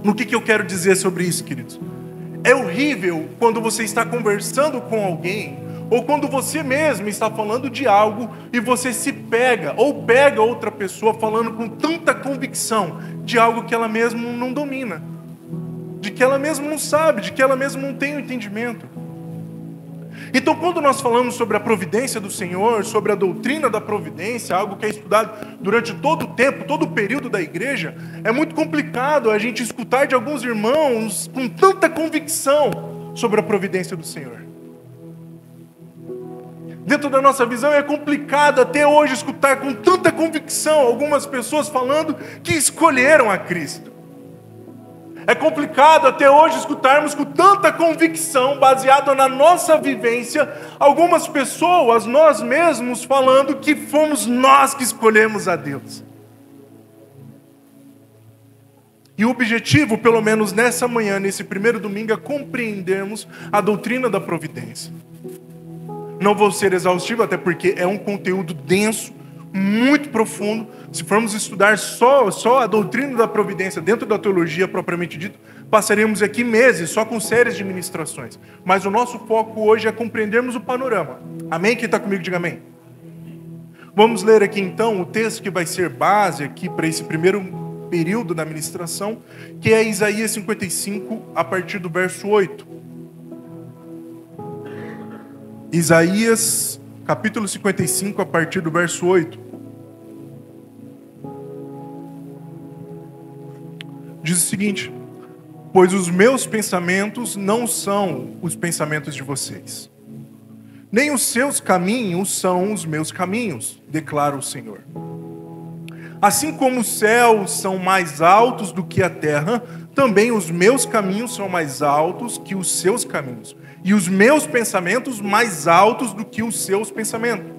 No que eu quero dizer sobre isso, queridos? É horrível quando você está conversando com alguém, ou quando você mesmo está falando de algo e você se pega, ou pega outra pessoa falando com tanta convicção de algo que ela mesma não domina, de que ela mesma não sabe, de que ela mesma não tem o entendimento. Então, quando nós falamos sobre a providência do Senhor, sobre a doutrina da providência, algo que é estudado durante todo o tempo, todo o período da igreja, é muito complicado a gente escutar de alguns irmãos com tanta convicção sobre a providência do Senhor. Dentro da nossa visão é complicado até hoje escutar com tanta convicção algumas pessoas falando que escolheram a Cristo. É complicado até hoje escutarmos com tanta convicção, baseada na nossa vivência, algumas pessoas, nós mesmos, falando que fomos nós que escolhemos a Deus. E o objetivo, pelo menos nessa manhã, nesse primeiro domingo, é compreendermos a doutrina da providência. Não vou ser exaustivo, até porque é um conteúdo denso, muito profundo. Se formos estudar só a doutrina da providência dentro da teologia propriamente dita, passaremos aqui meses só com séries de ministrações. Mas o nosso foco hoje é compreendermos o panorama. Amém? Quem está comigo, diga amém. Vamos ler aqui então o texto que vai ser base aqui para esse primeiro período da ministração, que é Isaías 55, a partir do verso 8. Isaías, capítulo 55, a partir do verso 8. Diz o seguinte: pois os meus pensamentos não são os pensamentos de vocês, nem os seus caminhos são os meus caminhos, declara o Senhor. Assim como os céus são mais altos do que a terra, também os meus caminhos são mais altos que os seus caminhos, e os meus pensamentos mais altos do que os seus pensamentos.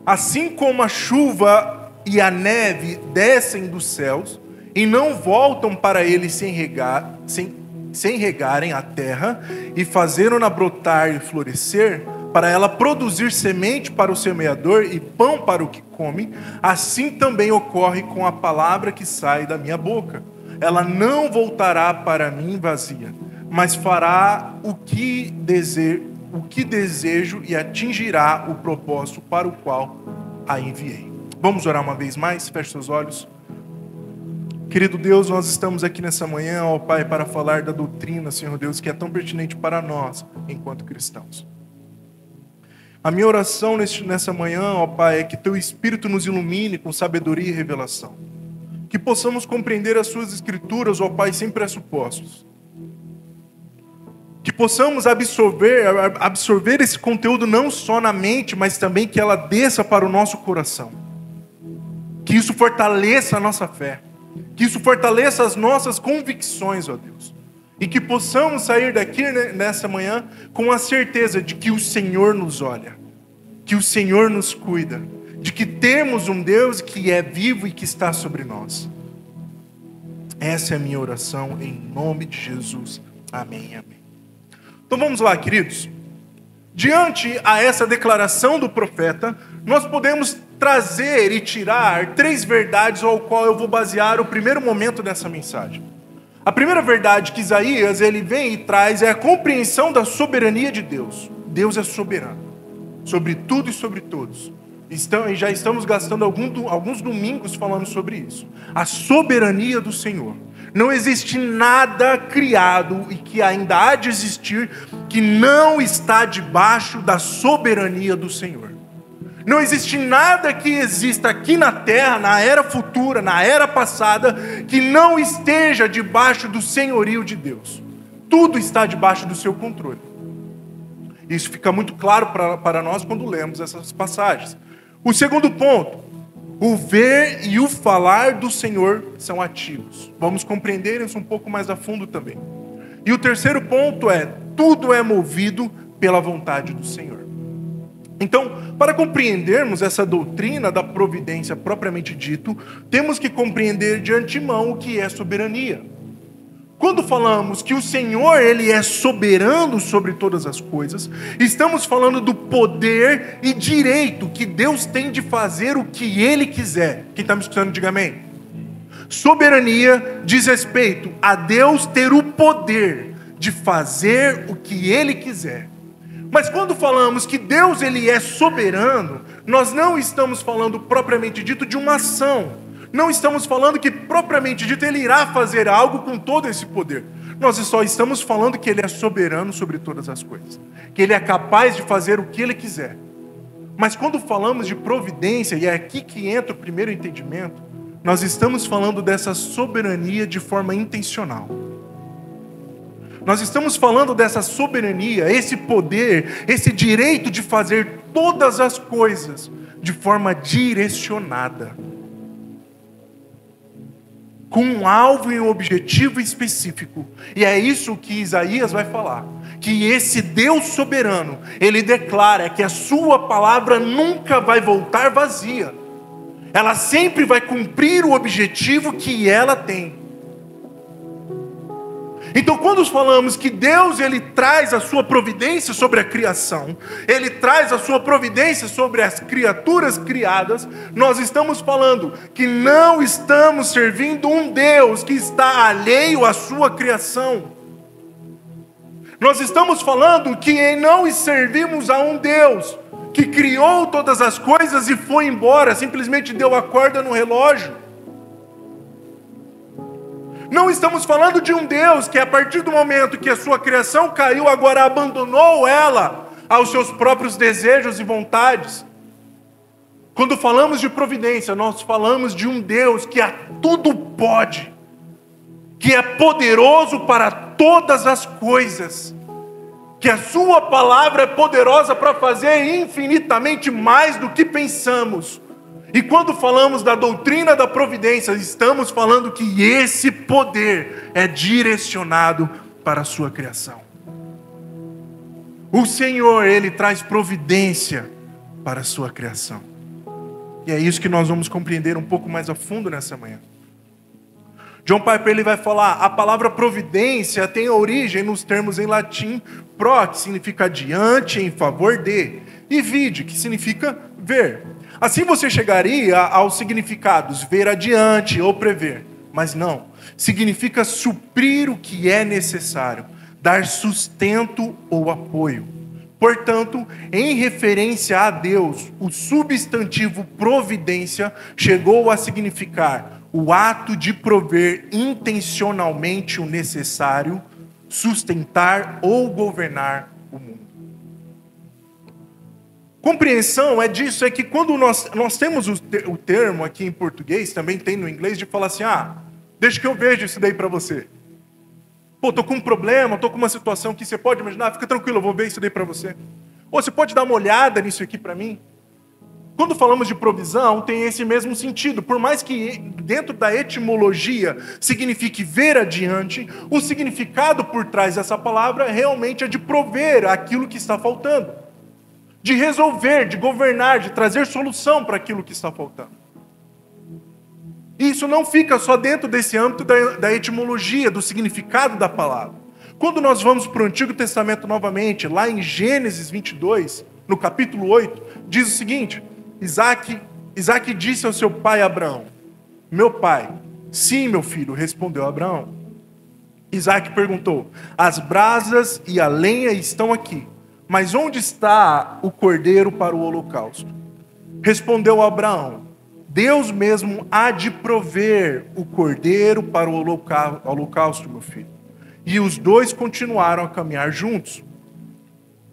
Assim como a chuva e a neve descem dos céus e não voltam para ele sem regarem a terra e fazerem-na brotar e florescer, para ela produzir semente para o semeador e pão para o que come, assim também ocorre com a palavra que sai da minha boca. Ela não voltará para mim vazia, mas fará o que desejo e atingirá o propósito para o qual a enviei. Vamos orar uma vez mais? Feche seus olhos. Querido Deus, nós estamos aqui nessa manhã, ó Pai, para falar da doutrina, Senhor Deus, que é tão pertinente para nós, enquanto cristãos. A minha oração nessa manhã, ó Pai, é que Teu Espírito nos ilumine com sabedoria e revelação. Que possamos compreender as Suas Escrituras, ó Pai, sem pressupostos. Que possamos absorver esse conteúdo não só na mente, mas também que ela desça para o nosso coração. Que isso fortaleça a nossa fé. Que isso fortaleça as nossas convicções, ó Deus. E que possamos sair daqui nessa manhã com a certeza de que o Senhor nos olha, que o Senhor nos cuida, de que temos um Deus que é vivo e que está sobre nós. Essa é a minha oração em nome de Jesus. Amém, amém. Então vamos lá, queridos. Diante a essa declaração do profeta, nós podemos trazer e tirar 3 verdades ao qual eu vou basear o primeiro momento dessa mensagem. A primeira verdade que Isaías ele vem e traz é a compreensão da soberania de Deus. Deus é soberano sobre tudo e sobre todos. Já estamos gastando alguns domingos falando sobre isso. A soberania do Senhor. Não existe nada criado e que ainda há de existir que não está debaixo da soberania do Senhor. Não existe nada que exista aqui na terra, na era futura, na era passada, que não esteja debaixo do senhorio de Deus. Tudo está debaixo do seu controle. Isso fica muito claro para nós quando lemos essas passagens. O segundo ponto, o ver e o falar do Senhor são ativos. Vamos compreender isso um pouco mais a fundo também. E o terceiro ponto é, tudo é movido pela vontade do Senhor. Então, para compreendermos essa doutrina da providência propriamente dito, temos que compreender de antemão o que é soberania. Quando falamos que o Senhor ele é soberano sobre todas as coisas, estamos falando do poder e direito que Deus tem de fazer o que Ele quiser. Quem está me escutando, diga amém. Soberania diz respeito a Deus ter o poder de fazer o que Ele quiser. Mas quando falamos que Deus ele é soberano, nós não estamos falando propriamente dito de uma ação. Não estamos falando que propriamente dito Ele irá fazer algo com todo esse poder. Nós só estamos falando que Ele é soberano sobre todas as coisas. Que Ele é capaz de fazer o que Ele quiser. Mas quando falamos de providência, e é aqui que entra o primeiro entendimento, nós estamos falando dessa soberania de forma intencional. Nós estamos falando dessa soberania, esse poder, esse direito de fazer todas as coisas de forma direcionada. Com um alvo e um objetivo específico. E é isso que Isaías vai falar. Que esse Deus soberano, Ele declara que a sua palavra nunca vai voltar vazia. Ela sempre vai cumprir o objetivo que ela tem. Então, quando falamos que Deus ele traz a sua providência sobre a criação, Ele traz a sua providência sobre as criaturas criadas, nós estamos falando que não estamos servindo um Deus que está alheio à sua criação. Nós estamos falando que não servimos a um Deus que criou todas as coisas e foi embora, simplesmente deu a corda no relógio. Não estamos falando de um Deus que a partir do momento que a sua criação caiu, agora abandonou ela aos seus próprios desejos e vontades. Quando falamos de providência, nós falamos de um Deus que a tudo pode, que é poderoso para todas as coisas, que a sua palavra é poderosa para fazer infinitamente mais do que pensamos. E quando falamos da doutrina da providência, estamos falando que esse poder é direcionado para a sua criação. O Senhor, Ele traz providência para a sua criação. E é isso que nós vamos compreender um pouco mais a fundo nessa manhã. John Piper ele vai falar, a palavra providência tem origem nos termos em latim pro, que significa adiante, em favor de, e vide, que significa ver. Assim você chegaria aos significados ver adiante ou prever, mas não. Significa suprir o que é necessário, dar sustento ou apoio. Portanto, em referência a Deus, o substantivo providência chegou a significar o ato de prover intencionalmente o necessário, sustentar ou governar o mundo. Compreensão é disso, é que quando nós temos o termo aqui em português, também tem no inglês, de falar assim, deixa que eu vejo isso daí para você. Pô, tô com um problema, tô com uma situação que você pode imaginar, fica tranquilo, eu vou ver isso daí para você. Ou você pode dar uma olhada nisso aqui para mim? Quando falamos de provisão, tem esse mesmo sentido. Por mais que dentro da etimologia signifique ver adiante, o significado por trás dessa palavra realmente é de prover aquilo que está faltando. De resolver, de governar, de trazer solução para aquilo que está faltando. E isso não fica só dentro desse âmbito da etimologia, do significado da palavra. Quando nós vamos para o Antigo Testamento novamente, lá em Gênesis 22, no capítulo 8, diz o seguinte, Isaac disse ao seu pai Abraão, meu pai, sim meu filho, respondeu Abraão. Isaac perguntou, as brasas e a lenha estão aqui, mas onde está o cordeiro para o holocausto? Respondeu Abraão, Deus mesmo há de prover o cordeiro para o holocausto, meu filho. E os dois continuaram a caminhar juntos.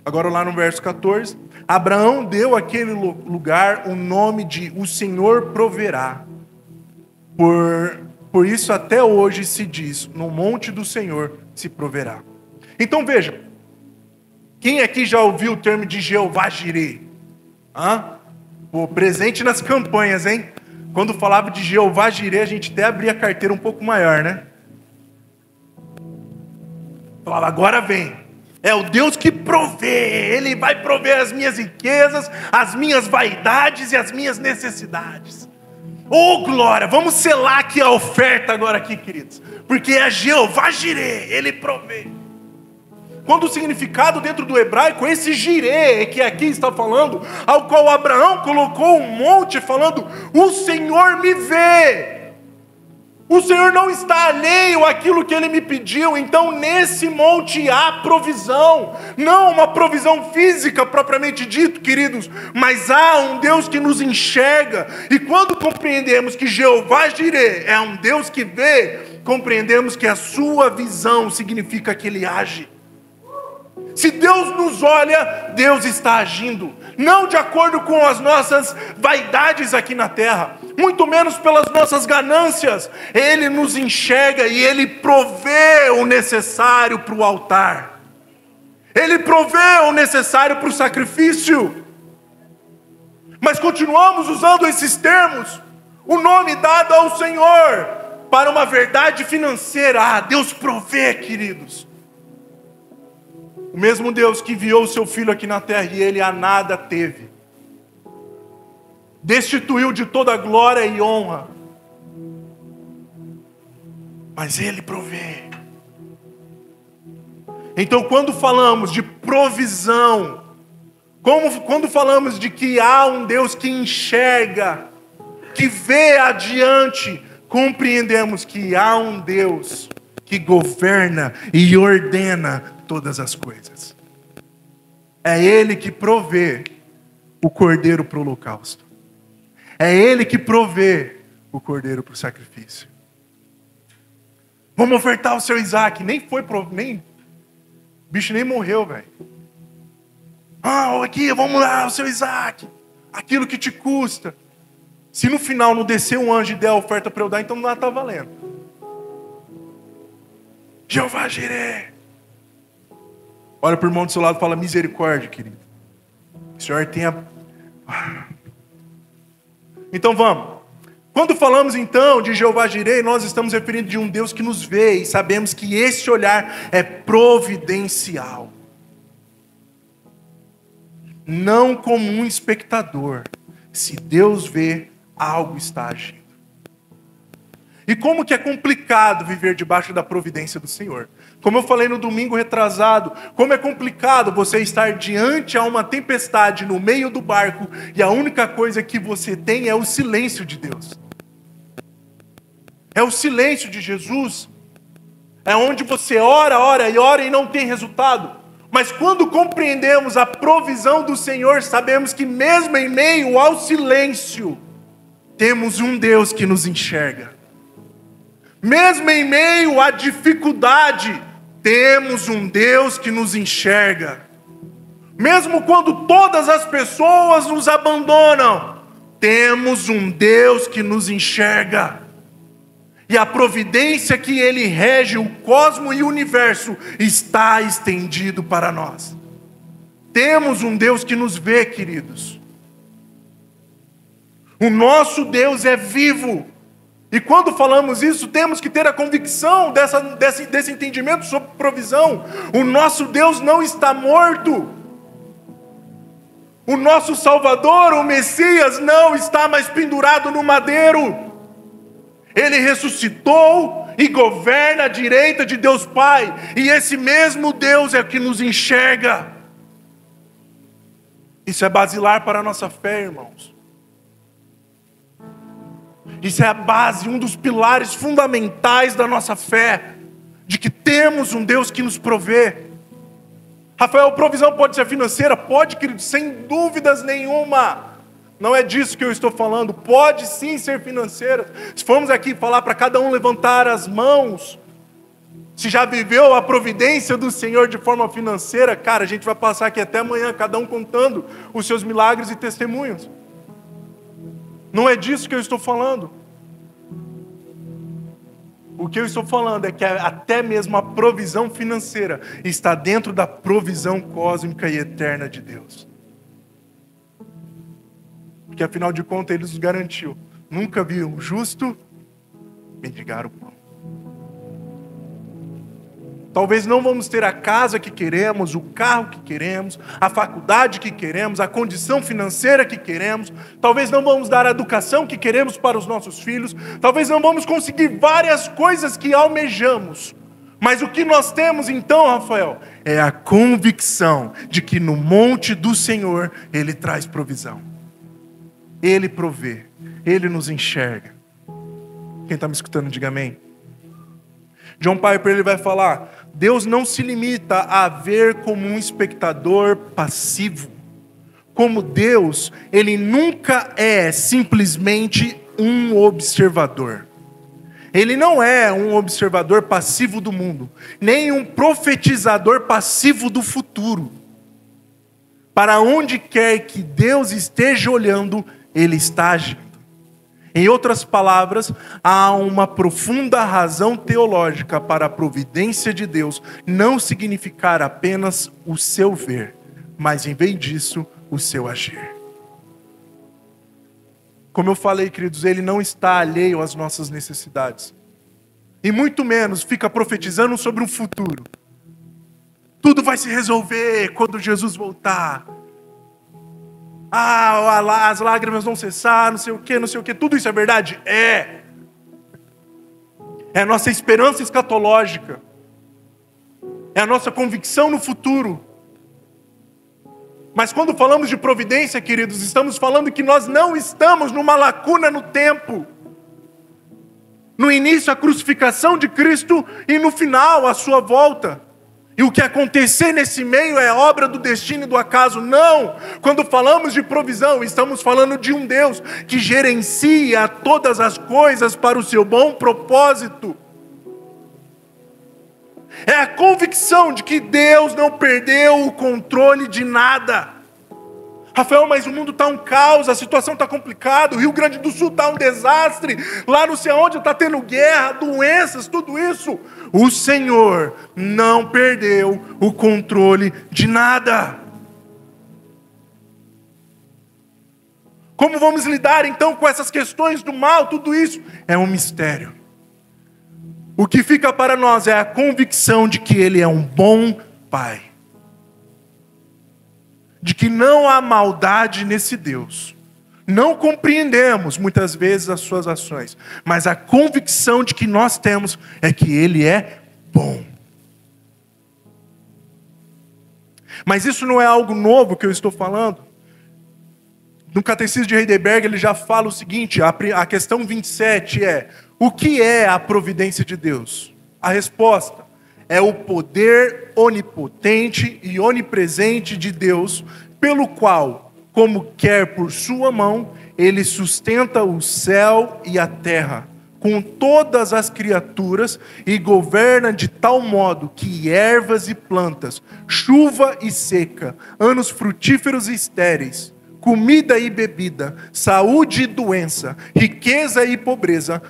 Agora lá no verso 14, Abraão deu àquele lugar o nome de o Senhor proverá. Por isso até hoje se diz, no monte do Senhor se proverá. Então veja, quem aqui já ouviu o termo de Jeová Jireh? Pô, presente nas campanhas, hein? Quando falava de Jeová Jireh, a gente até abria a carteira um pouco maior, né? Falava, agora vem. É o Deus que provê. Ele vai prover as minhas riquezas, as minhas vaidades e as minhas necessidades. Oh, glória! Vamos selar aqui a oferta agora aqui, queridos. Porque é Jeová Jireh, Ele provê. Quando o significado dentro do hebraico, esse Jireh que aqui está falando, ao qual Abraão colocou um monte falando, o Senhor me vê. O Senhor não está alheio àquilo que Ele me pediu. Então nesse monte há provisão. Não uma provisão física propriamente dito, queridos, mas há um Deus que nos enxerga. E quando compreendemos que Jeová Jireh é um Deus que vê, compreendemos que a sua visão significa que Ele age. Se Deus nos olha, Deus está agindo. Não de acordo com as nossas vaidades aqui na terra, muito menos pelas nossas ganâncias. Ele nos enxerga e Ele provê o necessário para o altar. Ele provê o necessário para o sacrifício. Mas continuamos usando esses termos, o nome dado ao Senhor, para uma verdade financeira. Ah, Deus provê, queridos. O mesmo Deus que enviou o seu Filho aqui na terra e Ele a nada teve, destituiu de toda glória e honra, mas Ele provê. Então quando falamos de provisão, quando falamos de que há um Deus que enxerga, que vê adiante, compreendemos que há um Deus que governa e ordena todas as coisas. É Ele que provê o cordeiro para o holocausto. É Ele que provê o cordeiro para o sacrifício. Vamos ofertar o seu Isaac. O bicho nem morreu, velho. Aqui, vamos lá, o seu Isaac. Aquilo que te custa. Se no final não descer um anjo e der a oferta para eu dar, então não está valendo. Jeová Jireh. Olha para o irmão do seu lado e fala: misericórdia, querido. O Senhor tenha... Então vamos. Quando falamos então de Jeová Jireh, nós estamos referindo de um Deus que nos vê. E sabemos que esse olhar é providencial. Não como um espectador. Se Deus vê, algo está agindo. E como que é complicado viver debaixo da providência do Senhor. Como eu falei no domingo retrasado, como é complicado você estar diante a uma tempestade no meio do barco e a única coisa que você tem é o silêncio de Deus. É o silêncio de Jesus. É onde você ora e não tem resultado. Mas quando compreendemos a provisão do Senhor, sabemos que mesmo em meio ao silêncio, temos um Deus que nos enxerga. Mesmo em meio à dificuldade, temos um Deus que nos enxerga. Mesmo quando todas as pessoas nos abandonam, temos um Deus que nos enxerga. E a providência que Ele rege o cosmo e o universo está estendido para nós. Temos um Deus que nos vê, queridos. O nosso Deus é vivo. E quando falamos isso, temos que ter a convicção desse entendimento sobre provisão. O nosso Deus não está morto. O nosso Salvador, o Messias, não está mais pendurado no madeiro. Ele ressuscitou e governa à direita de Deus Pai. E esse mesmo Deus é o que nos enxerga. Isso é basilar para a nossa fé, irmãos. Isso é a base, um dos pilares fundamentais da nossa fé, de que temos um Deus que nos provê. Rafael, provisão pode ser financeira? Pode, querido, sem dúvidas nenhuma. Não é disso que eu estou falando. Pode sim ser financeira. Se formos aqui falar para cada um levantar as mãos, se já viveu a providência do Senhor de forma financeira, cara, a gente vai passar aqui até amanhã, cada um contando os seus milagres e testemunhos. Não é disso que eu estou falando. O que eu estou falando é que até mesmo a provisão financeira está dentro da provisão cósmica e eterna de Deus. Porque afinal de contas Ele nos garantiu. Nunca vi um justo mendigar o pão. Talvez não vamos ter a casa que queremos, o carro que queremos, a faculdade que queremos, a condição financeira que queremos. Talvez não vamos dar a educação que queremos para os nossos filhos. Talvez não vamos conseguir várias coisas que almejamos. Mas o que nós temos então, Rafael, é a convicção de que no monte do Senhor Ele traz provisão. Ele provê, Ele nos enxerga. Quem está me escutando, diga amém. John Piper ele vai falar: Deus não se limita a ver como um espectador passivo. Como Deus, Ele nunca é simplesmente um observador. Ele não é um observador passivo do mundo, nem um profetizador passivo do futuro. Para onde quer que Deus esteja olhando, Ele está agindo. Em outras palavras, há uma profunda razão teológica para a providência de Deus não significar apenas o seu ver, mas em vez disso, o seu agir. Como eu falei, queridos, Ele não está alheio às nossas necessidades. E muito menos fica profetizando sobre um futuro. Tudo vai se resolver quando Jesus voltar. As lágrimas vão cessar, não sei o que. Tudo isso é verdade? É. É a nossa esperança escatológica. É a nossa convicção no futuro. Mas quando falamos de providência, queridos, estamos falando que nós não estamos numa lacuna no tempo. No início, a crucificação de Cristo e no final, a sua volta. E o que acontecer nesse meio é obra do destino e do acaso. Não! Quando falamos de provisão, estamos falando de um Deus que gerencia todas as coisas para o seu bom propósito. É a convicção de que Deus não perdeu o controle de nada. Rafael, mas o mundo está um caos, a situação está complicada, o Rio Grande do Sul está um desastre, lá não sei onde está tendo guerra, doenças, tudo isso. O Senhor não perdeu o controle de nada. Como vamos lidar então com essas questões do mal? Tudo isso é um mistério. O que fica para nós é a convicção de que Ele é um bom Pai. De que não há maldade nesse Deus. Não compreendemos muitas vezes as suas ações, mas a convicção de que nós temos é que Ele é bom. Mas isso não é algo novo que eu estou falando. No Catecismo de Heidelberg ele já fala o seguinte, a questão 27 é: o que é a providência de Deus? A resposta é o poder onipotente e onipresente de Deus, pelo qual, como quer por sua mão, Ele sustenta o céu e a terra, com todas as criaturas, e governa de tal modo que ervas e plantas, chuva e seca, anos frutíferos e estéreis, comida e bebida, saúde e doença, riqueza e pobreza,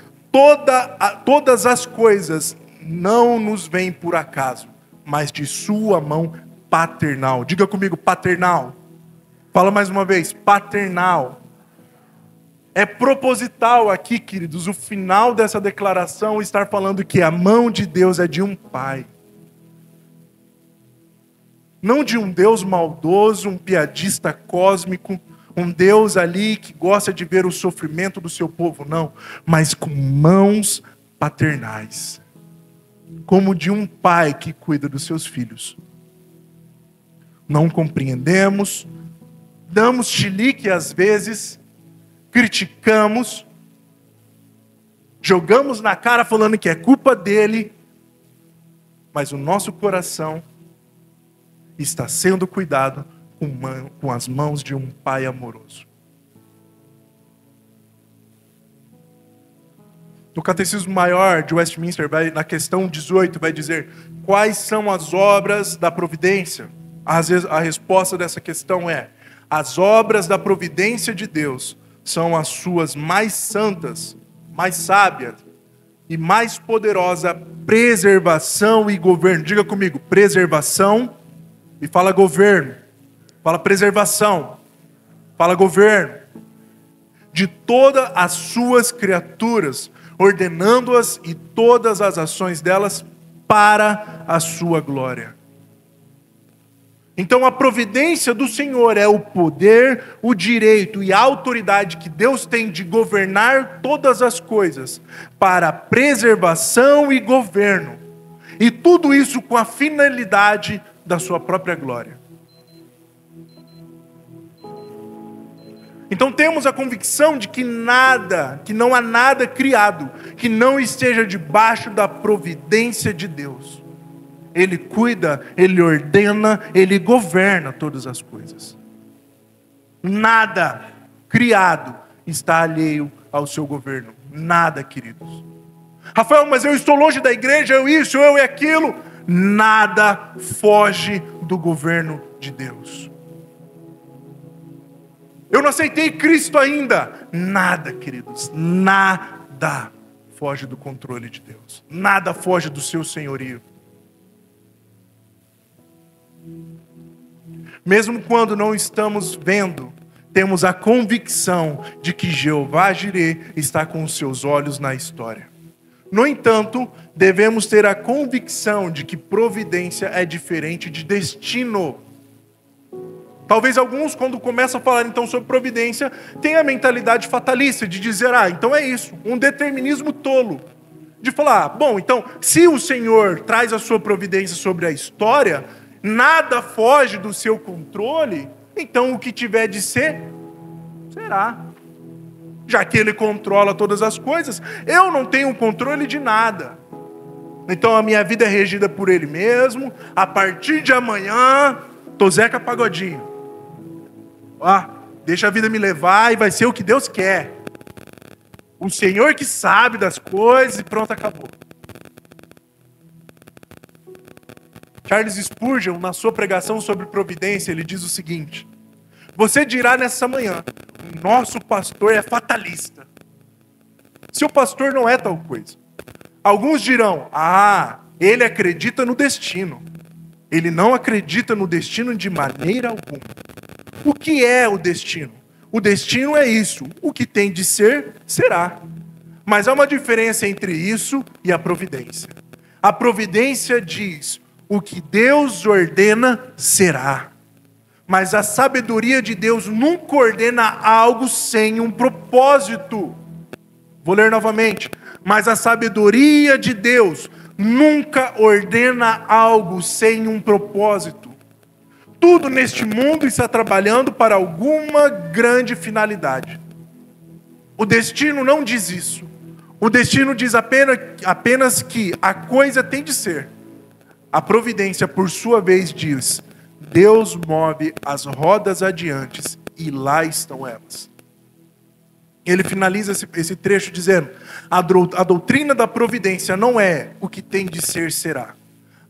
todas as coisas não nos vêm por acaso, mas de sua mão paternal. Diga comigo, paternal. Fala mais uma vez, paternal. É proposital aqui, queridos, o final dessa declaração estar falando que a mão de Deus é de um pai. Não de um Deus maldoso, um piadista cósmico, um Deus ali que gosta de ver o sofrimento do seu povo, não. Mas com mãos paternais. Como de um pai que cuida dos seus filhos. Não compreendemos, damos chilique às vezes, criticamos, jogamos na cara falando que é culpa dele, mas o nosso coração está sendo cuidado com as mãos de um pai amoroso. No Catecismo Maior de Westminster, na questão 18, vai dizer: quais são as obras da providência? A resposta dessa questão é: as obras da providência de Deus são as suas mais santas, mais sábias e mais poderosa preservação e governo. Diga comigo, preservação, e fala governo. Fala preservação, fala governo. De todas as suas criaturas, ordenando-as e todas as ações delas para a sua glória. Então a providência do Senhor é o poder, o direito e a autoridade que Deus tem de governar todas as coisas para preservação e governo. E tudo isso com a finalidade da sua própria glória. Então temos a convicção de que não há nada criado que não esteja debaixo da providência de Deus. Ele cuida, Ele ordena, Ele governa todas as coisas. Nada criado está alheio ao seu governo. Nada, queridos. Rafael, mas eu estou longe da igreja, eu isso, eu e aquilo. Nada foge do governo de Deus. Eu não aceitei Cristo ainda. Nada, queridos, nada foge do controle de Deus. Nada foge do seu senhorio. Mesmo quando não estamos vendo, temos a convicção de que Jeová Jireh está com os seus olhos na história. No entanto, devemos ter a convicção de que providência é diferente de destino. Talvez alguns, quando começam a falar então sobre providência, tenham a mentalidade fatalista de dizer, então é isso, um determinismo tolo. De falar, bom, então, se o Senhor traz a sua providência sobre a história, nada foge do seu controle, então o que tiver de ser, será. Já que Ele controla todas as coisas, eu não tenho controle de nada. Então a minha vida é regida por Ele mesmo. A partir de amanhã, tô Zeca Pagodinho. Deixa a vida me levar e vai ser o que Deus quer. O Senhor que sabe das coisas e pronto, acabou. Charles Spurgeon, na sua pregação sobre providência, ele diz o seguinte: você dirá nessa manhã, nosso pastor é fatalista. Seu pastor não é tal coisa. Alguns dirão, ele acredita no destino. Ele não acredita no destino de maneira alguma. O que é o destino? O destino é isso. O que tem de ser, será. Mas há uma diferença entre isso e a providência. A providência diz, o que Deus ordena, será. Mas a sabedoria de Deus nunca ordena algo sem um propósito. Vou ler novamente. Mas a sabedoria de Deus nunca ordena algo sem um propósito. Tudo neste mundo está trabalhando para alguma grande finalidade. O destino não diz isso. O destino diz apenas que a coisa tem de ser. A providência, por sua vez, diz: Deus move as rodas adiante e lá estão elas. Ele finaliza esse trecho dizendo: a doutrina da providência não é o que tem de ser, será.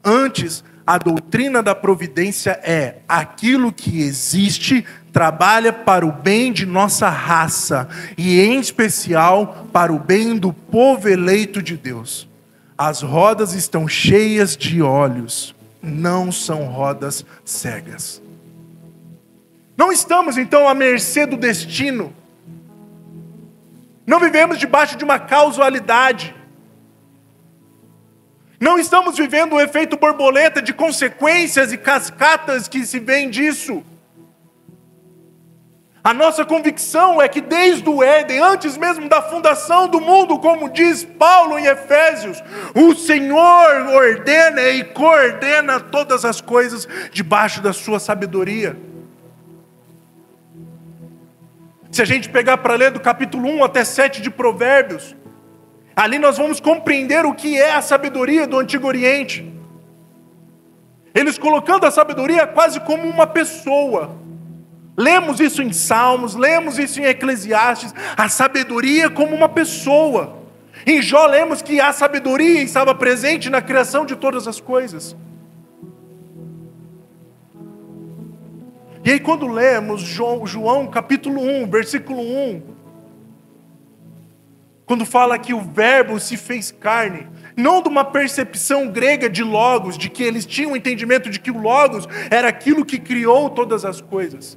Antes, a doutrina da providência é aquilo que existe, trabalha para o bem de nossa raça e, em especial, para o bem do povo eleito de Deus. As rodas estão cheias de olhos, não são rodas cegas. Não estamos, então, à mercê do destino. Não vivemos debaixo de uma causalidade. Não estamos vivendo o efeito borboleta de consequências e cascatas que se vêm disso. A nossa convicção é que desde o Éden, antes mesmo da fundação do mundo, como diz Paulo em Efésios, o Senhor ordena e coordena todas as coisas debaixo da sua sabedoria. Se a gente pegar para ler do capítulo 1 até 7 de Provérbios, ali nós vamos compreender o que é a sabedoria do Antigo Oriente. Eles colocando a sabedoria quase como uma pessoa. Lemos isso em Salmos, lemos isso em Eclesiastes, a sabedoria como uma pessoa. Em Jó lemos que a sabedoria estava presente na criação de todas as coisas. E aí quando lemos João capítulo 1, versículo 1, quando fala que o verbo se fez carne, não de uma percepção grega de logos, de que eles tinham o entendimento de que o logos era aquilo que criou todas as coisas.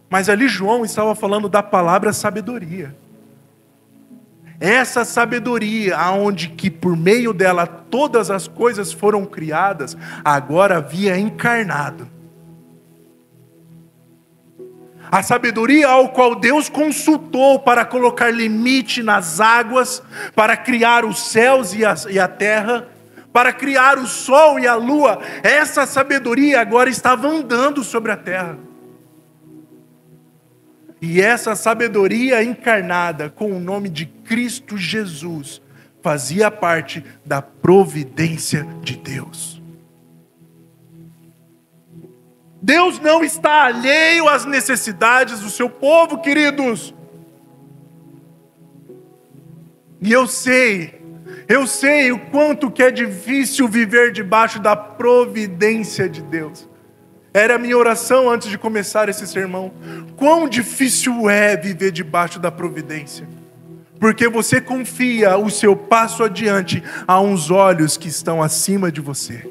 Mas ali João estava falando da palavra sabedoria. Essa sabedoria, aonde que por meio dela todas as coisas foram criadas, agora havia encarnado. A sabedoria ao qual Deus consultou para colocar limite nas águas, para criar os céus e a terra, para criar o sol e a lua, essa sabedoria agora estava andando sobre a terra. E essa sabedoria encarnada com o nome de Cristo Jesus fazia parte da providência de Deus. Deus não está alheio às necessidades do seu povo, queridos. E eu sei o quanto que é difícil viver debaixo da providência de Deus. Era a minha oração antes de começar esse sermão. Quão difícil é viver debaixo da providência. Porque você confia o seu passo adiante a uns olhos que estão acima de você.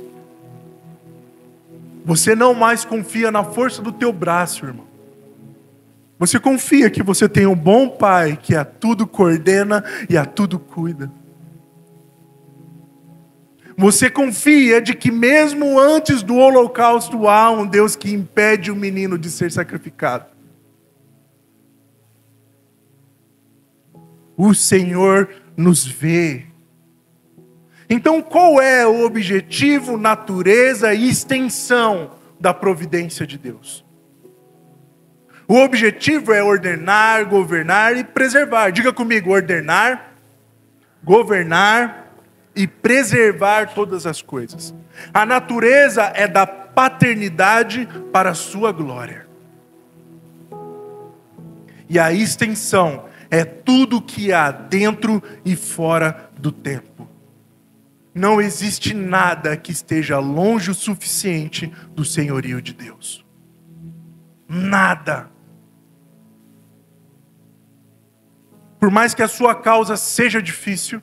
Você não mais confia na força do teu braço, irmão. Você confia que você tem um bom pai que a tudo coordena e a tudo cuida. Você confia de que mesmo antes do holocausto há um Deus que impede o menino de ser sacrificado. O Senhor nos vê. Então, qual é o objetivo, natureza e extensão da providência de Deus? O objetivo é ordenar, governar e preservar. Diga comigo, ordenar, governar e preservar todas as coisas. A natureza é da paternidade para a sua glória. E a extensão é tudo que há dentro e fora do tempo. Não existe nada que esteja longe o suficiente do senhorio de Deus. Nada. Por mais que a sua causa seja difícil,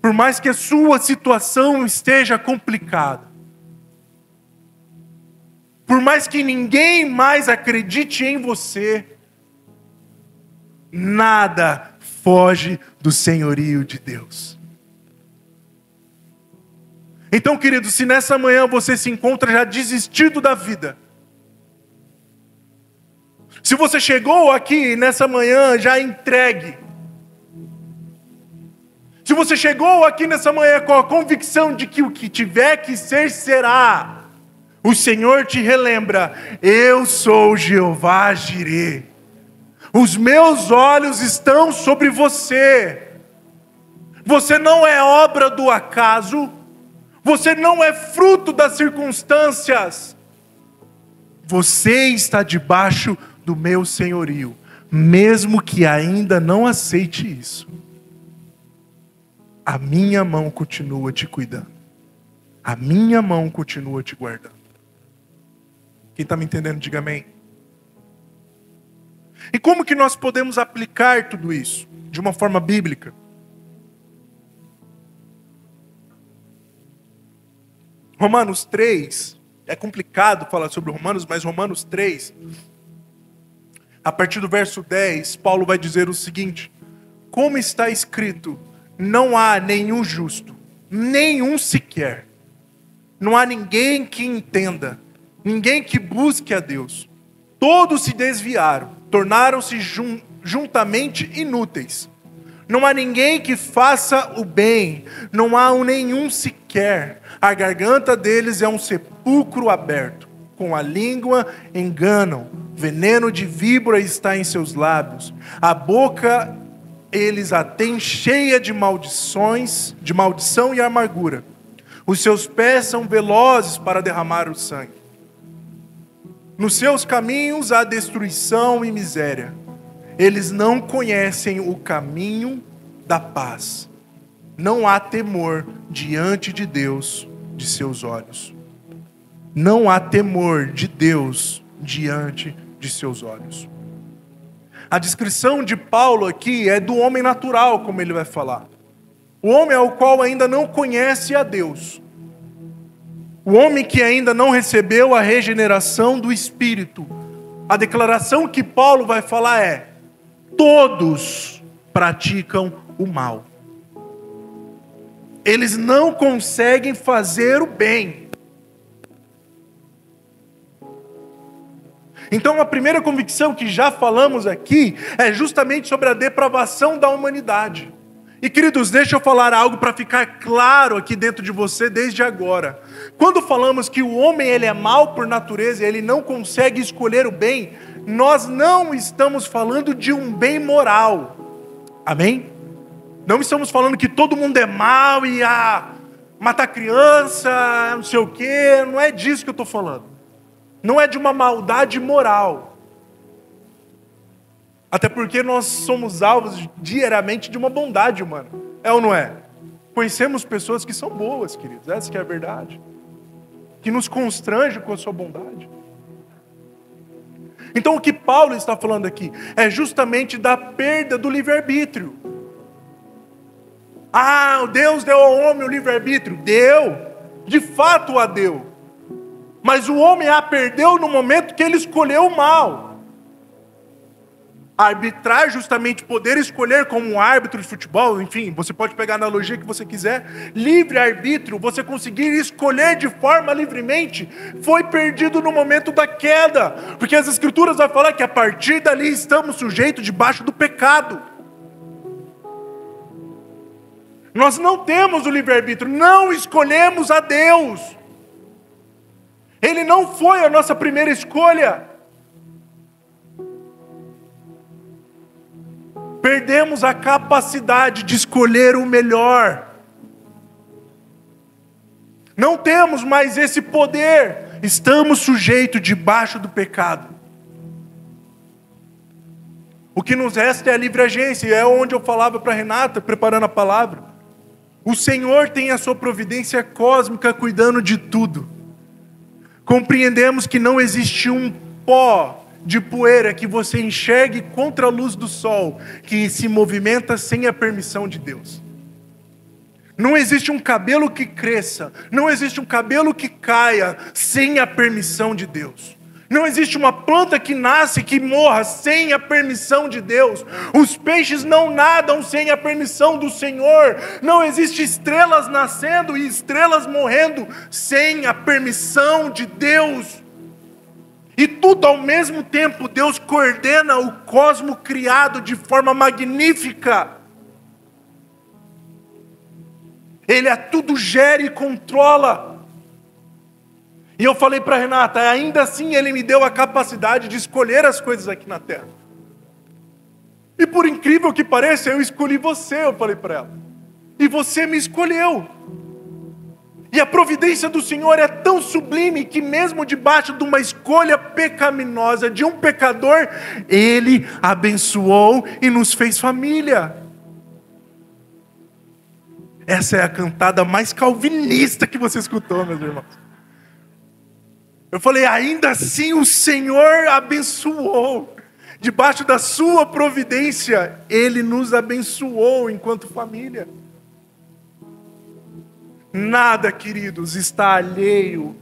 por mais que a sua situação esteja complicada, por mais que ninguém mais acredite em você, nada foge do senhorio de Deus. Então, querido, se nessa manhã você se encontra já desistido da vida, se você chegou aqui nessa manhã já entregue, se você chegou aqui nessa manhã com a convicção de que o que tiver que ser, será, o Senhor te relembra: eu sou Jeová Jirê, os meus olhos estão sobre você, você não é obra do acaso, você não é fruto das circunstâncias, você está debaixo do meu senhorio, mesmo que ainda não aceite isso. A minha mão continua te cuidando, a minha mão continua te guardando. Quem está me entendendo, diga amém. E como que nós podemos aplicar tudo isso de uma forma bíblica? Romanos 3, é complicado falar sobre Romanos, mas Romanos 3, a partir do verso 10, Paulo vai dizer o seguinte: como está escrito, não há nenhum justo, nenhum sequer. Não há ninguém que entenda, ninguém que busque a Deus. Todos se desviaram, tornaram-se juntamente inúteis. Não há ninguém que faça o bem, não há nenhum sequer. A garganta deles é um sepulcro aberto, com a língua enganam, veneno de víbora está em seus lábios, a boca eles a têm cheia de maldições, de maldição e amargura. Os seus pés são velozes para derramar o sangue. Nos seus caminhos há destruição e miséria. Eles não conhecem o caminho da paz. Não há temor diante de Deus de seus olhos. Não há temor de Deus diante de seus olhos. A descrição de Paulo aqui é do homem natural, como ele vai falar. O homem ao qual ainda não conhece a Deus. O homem que ainda não recebeu a regeneração do Espírito. A declaração que Paulo vai falar é: todos praticam o mal. Eles não conseguem fazer o bem. Então a primeira convicção que já falamos aqui é justamente sobre a depravação da humanidade. E queridos, deixa eu falar algo para ficar claro aqui dentro de você desde agora. Quando falamos que o homem ele é mau por natureza, ele não consegue escolher o bem, nós não estamos falando de um bem moral. Amém? Não estamos falando que todo mundo é mau e matar criança, não sei o quê. Não é disso que eu estou falando. Não é de uma maldade moral. Até porque nós somos alvos diariamente de uma bondade humana. É ou não é? Conhecemos pessoas que são boas, queridos. Essa que é a verdade. Que nos constrange com a sua bondade. Então o que Paulo está falando aqui é justamente da perda do livre-arbítrio. Deus deu ao homem o livre-arbítrio. Deu. De fato a deu. Mas o homem a perdeu no momento que ele escolheu o mal. Arbitrar, justamente poder escolher como um árbitro de futebol, enfim, você pode pegar a analogia que você quiser. Livre-arbítrio, você conseguir escolher de forma livremente, foi perdido no momento da queda. Porque as Escrituras vão falar que a partir dali estamos sujeitos debaixo do pecado. Nós não temos o livre-arbítrio, não escolhemos a Deus. Ele não foi a nossa primeira escolha. Perdemos a capacidade de escolher o melhor. Não temos mais esse poder. Estamos sujeitos debaixo do pecado. O que nos resta é a livre agência. É onde eu falava para a Renata, preparando a palavra. O Senhor tem a sua providência cósmica cuidando de tudo. Compreendemos que não existe um pó de poeira que você enxergue contra a luz do sol, que se movimenta sem a permissão de Deus. Não existe um cabelo que cresça, não existe um cabelo que caia sem a permissão de Deus. Não existe uma planta que nasce, que morra sem a permissão de Deus. Os peixes não nadam sem a permissão do Senhor. Não existe estrelas nascendo e estrelas morrendo sem a permissão de Deus. E tudo ao mesmo tempo, Deus coordena o cosmo criado de forma magnífica. Ele a tudo gera e controla. E eu falei para Renata, ainda assim Ele me deu a capacidade de escolher as coisas aqui na terra. E por incrível que pareça, eu escolhi você, eu falei para ela. E você me escolheu. E a providência do Senhor é tão sublime que mesmo debaixo de uma escolha pecaminosa de um pecador, Ele abençoou e nos fez família. Essa é a cantada mais calvinista que você escutou, meus irmãos. Eu falei, ainda assim o Senhor abençoou. Debaixo da sua providência, Ele nos abençoou enquanto família. Nada, queridos, está alheio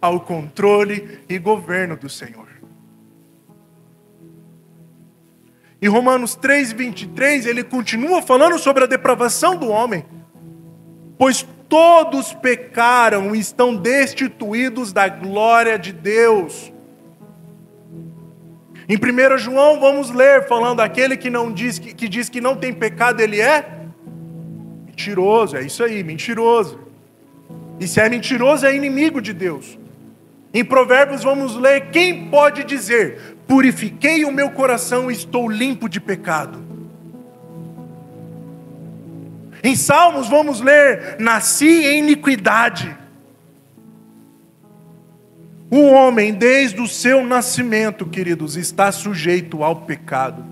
ao controle e governo do Senhor. Em Romanos 3:23, ele continua falando sobre a depravação do homem. Pois todos pecaram e estão destituídos da glória de Deus. Em 1 João, vamos ler, falando, aquele que diz que não tem pecado, ele é mentiroso, é isso aí, mentiroso. E se é mentiroso, é inimigo de Deus. Em Provérbios vamos ler, quem pode dizer, purifiquei o meu coração e estou limpo de pecado. Em Salmos vamos ler, nasci em iniquidade. O homem, desde o seu nascimento, queridos, está sujeito ao pecado.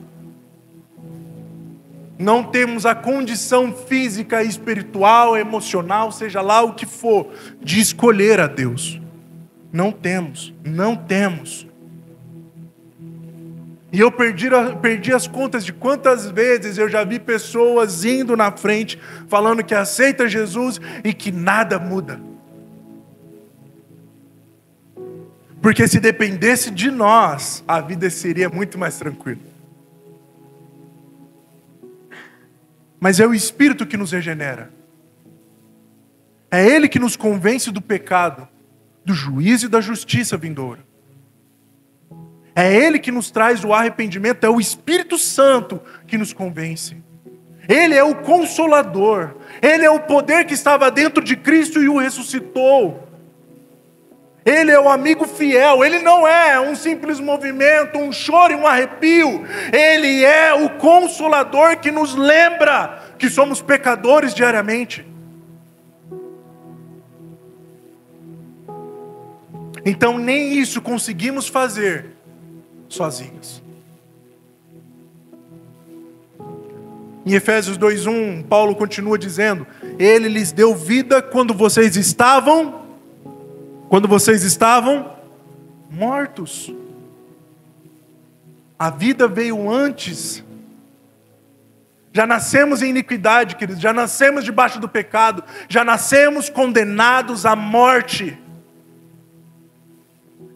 Não temos a condição física, espiritual, emocional, seja lá o que for, de escolher a Deus. Não temos, não temos. E eu perdi as contas de quantas vezes eu já vi pessoas indo na frente, falando que aceita Jesus e que nada muda. Porque se dependesse de nós, a vida seria muito mais tranquila. Mas é o Espírito que nos regenera. É Ele que nos convence do pecado, do juízo e da justiça vindoura. É Ele que nos traz o arrependimento, é o Espírito Santo que nos convence. Ele é o Consolador. Ele é o poder que estava dentro de Cristo e o ressuscitou. Ele é o amigo fiel, Ele não é um simples movimento, um choro e um arrepio. Ele é o Consolador que nos lembra que somos pecadores diariamente. Então nem isso conseguimos fazer sozinhos. Em Efésios 2:1, Paulo continua dizendo: Ele lhes deu vida quando vocês estavam mortos. A vida veio antes. Já nascemos em iniquidade, queridos, já nascemos debaixo do pecado, já nascemos condenados à morte.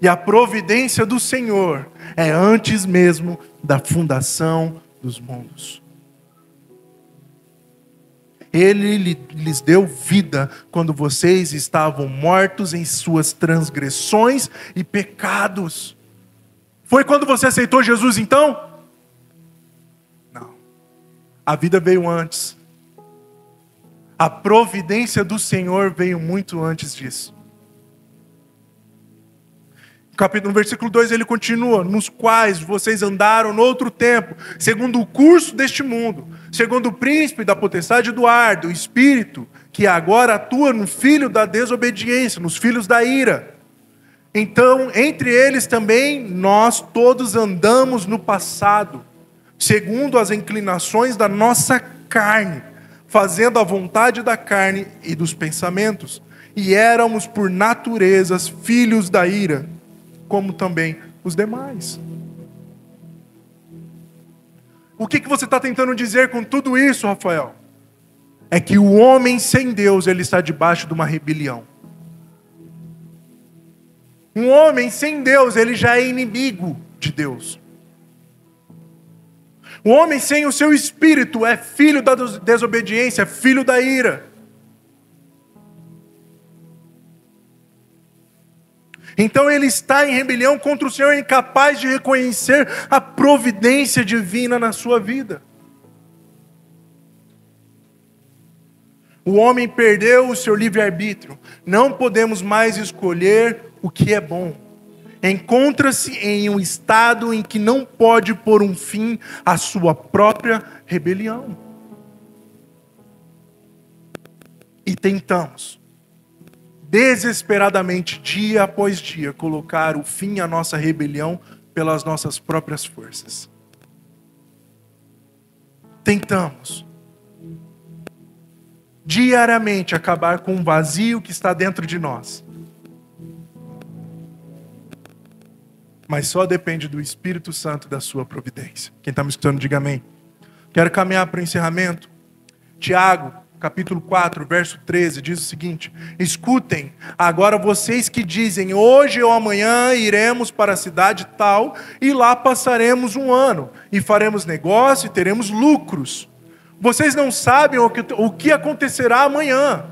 E a providência do Senhor é antes mesmo da fundação dos mundos. Ele lhes deu vida quando vocês estavam mortos em suas transgressões e pecados. Foi quando você aceitou Jesus então? Não. A vida veio antes. A providência do Senhor veio muito antes disso. No versículo 2 ele continua: nos quais vocês andaram no outro tempo, segundo o curso deste mundo, segundo o príncipe da potestade do ar, do espírito, que agora atua no filho da desobediência, nos filhos da ira. Então, entre eles também, nós todos andamos no passado, segundo as inclinações da nossa carne, fazendo a vontade da carne e dos pensamentos, e éramos por naturezas filhos da ira, como também os demais. O que você está tentando dizer com tudo isso, Rafael? É que o homem sem Deus, ele está debaixo de uma rebelião. Um homem sem Deus, ele já é inimigo de Deus. O homem sem o seu espírito é filho da desobediência, é filho da ira. Então ele está em rebelião contra o Senhor, incapaz de reconhecer a providência divina na sua vida. O homem perdeu o seu livre-arbítrio. Não podemos mais escolher o que é bom. Encontra-se em um estado em que não pode pôr um fim à sua própria rebelião. E tentamos desesperadamente, dia após dia, colocar o fim à nossa rebelião pelas nossas próprias forças. Tentamos diariamente acabar com o vazio que está dentro de nós. Mas só depende do Espírito Santo e da sua providência. Quem está me escutando, diga amém. Quero caminhar para o encerramento. Tiago, capítulo 4, verso 13, diz o seguinte: escutem, agora vocês que dizem, hoje ou amanhã iremos para a cidade tal, e lá passaremos um ano, e faremos negócio e teremos lucros. Vocês não sabem o que acontecerá amanhã.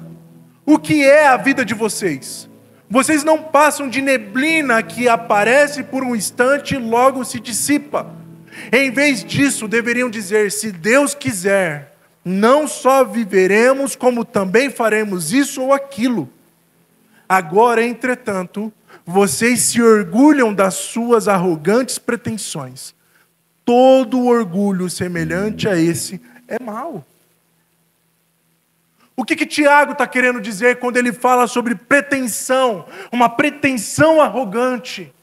O que é a vida de vocês? Vocês não passam de neblina que aparece por um instante e logo se dissipa. Em vez disso, deveriam dizer, se Deus quiser, não só viveremos, como também faremos isso ou aquilo. Agora, entretanto, vocês se orgulham das suas arrogantes pretensões. Todo orgulho semelhante a esse é mau. O que Tiago está querendo dizer quando ele fala sobre pretensão? Uma pretensão arrogante.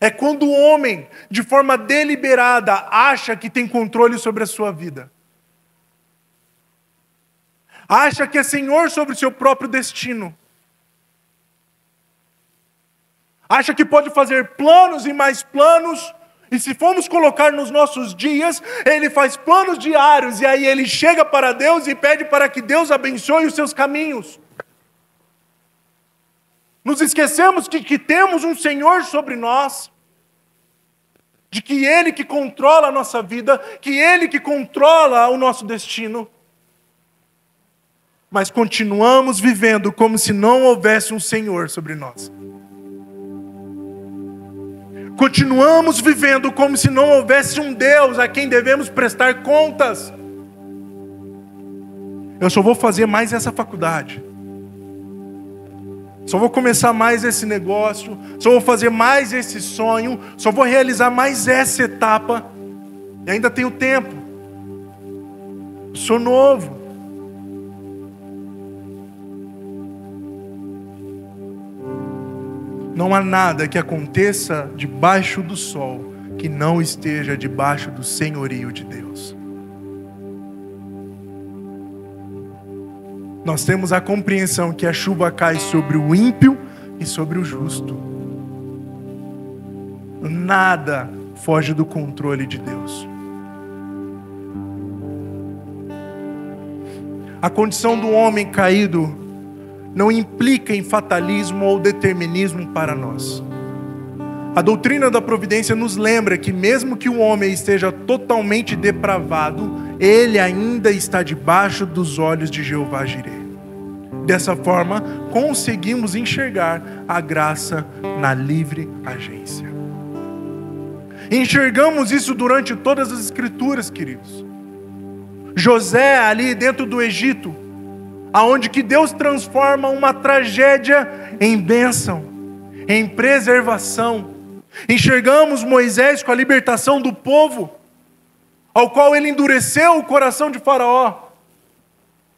É quando o homem, de forma deliberada, acha que tem controle sobre a sua vida. Acha que é senhor sobre o seu próprio destino. Acha que pode fazer planos e mais planos. E se formos colocar nos nossos dias, ele faz planos diários. E aí ele chega para Deus e pede para que Deus abençoe os seus caminhos. Nos esquecemos que temos um Senhor sobre nós. De que Ele que controla a nossa vida. Que Ele que controla o nosso destino. Mas continuamos vivendo como se não houvesse um Senhor sobre nós. Continuamos vivendo como se não houvesse um Deus a quem devemos prestar contas. Eu só vou fazer mais essa faculdade Só vou começar mais esse negócio, só vou fazer mais esse sonho, só vou realizar mais essa etapa. E ainda tenho tempo. Sou novo. Não há nada que aconteça debaixo do sol que não esteja debaixo do senhorio de Deus. Nós temos a compreensão que a chuva cai sobre o ímpio e sobre o justo. Nada foge do controle de Deus. A condição do homem caído não implica em fatalismo ou determinismo para nós. A doutrina da providência nos lembra que mesmo que o homem esteja totalmente depravado, ele ainda está debaixo dos olhos de Jeová Jireh. Dessa forma, conseguimos enxergar a graça na livre agência. Enxergamos isso durante todas as Escrituras, queridos. José ali dentro do Egito, aonde que Deus transforma uma tragédia em bênção, em preservação. Enxergamos Moisés com a libertação do povo, ao qual ele endureceu o coração de Faraó.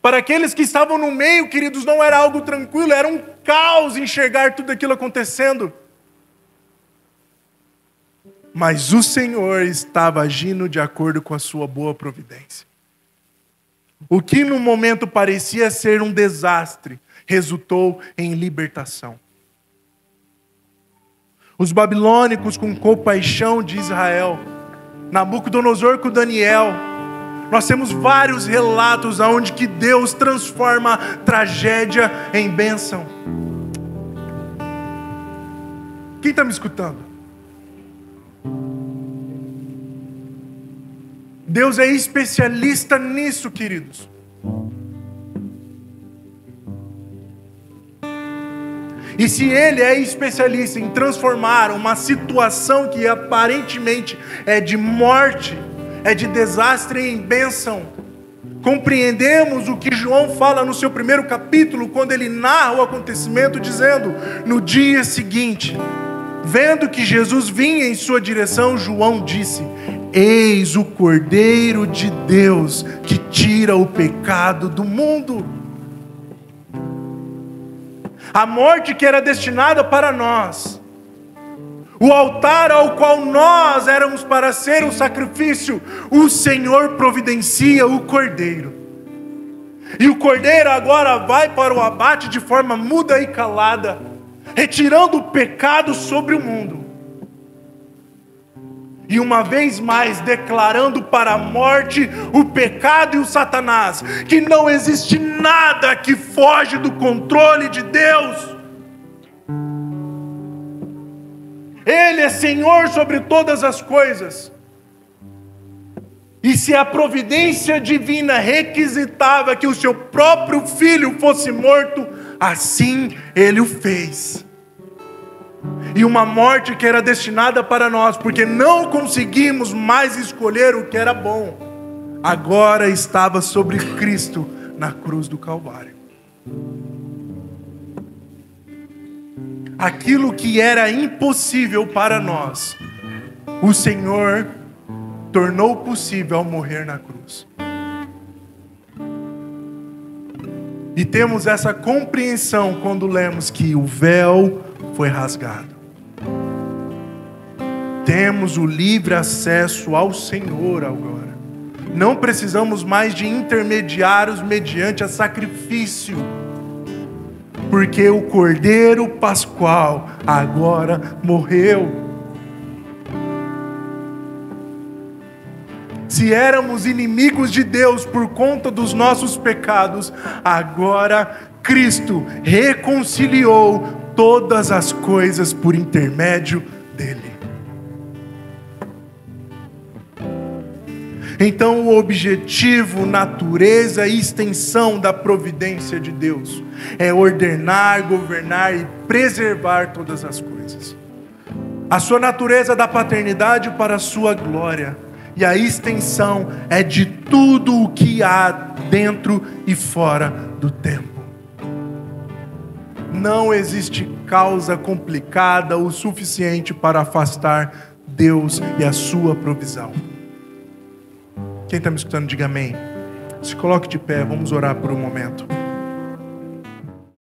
Para aqueles que estavam no meio, queridos, não era algo tranquilo, era um caos enxergar tudo aquilo acontecendo. Mas o Senhor estava agindo de acordo com a sua boa providência. O que no momento parecia ser um desastre, resultou em libertação. Os babilônicos com compaixão de Israel, Nabucodonosor com Daniel, nós temos vários relatos onde que Deus transforma tragédia em bênção. Quem está me escutando? Deus é especialista nisso, queridos. E se Ele é especialista em transformar uma situação que aparentemente é de morte, é de desastre em bênção, compreendemos o que João fala no seu primeiro capítulo, quando ele narra o acontecimento, dizendo: no dia seguinte, vendo que Jesus vinha em sua direção, João disse: eis o Cordeiro de Deus que tira o pecado do mundo. A morte que era destinada para nós, o altar ao qual nós éramos para ser um sacrifício, o Senhor providencia o Cordeiro. E o Cordeiro agora vai para o abate de forma muda e calada, retirando o pecado sobre o mundo. E uma vez mais declarando para a morte, o pecado e o Satanás, que não existe nada que foge do controle de Deus. Ele é Senhor sobre todas as coisas. E se a providência divina requisitava que o seu próprio filho fosse morto, assim Ele o fez. E uma morte que era destinada para nós, porque não conseguimos mais escolher o que era bom, agora estava sobre Cristo na cruz do Calvário. Aquilo que era impossível para nós, o Senhor tornou possível ao morrer na cruz. E temos essa compreensão quando lemos que o véu foi rasgado. Temos o livre acesso ao Senhor agora. Não precisamos mais de intermediários mediante a sacrifício, porque o Cordeiro Pascual agora morreu. Se éramos inimigos de Deus por conta dos nossos pecados, agora Cristo reconciliou todas as coisas por intermédio dele. Então o objetivo, natureza e extensão da providência de Deus é ordenar, governar e preservar todas as coisas. A sua natureza da paternidade para a sua glória, e a extensão é de tudo o que há dentro e fora do tempo. Não existe causa complicada o suficiente para afastar Deus e a sua provisão. Quem está me escutando, diga amém. Se coloque de pé, vamos orar por um momento.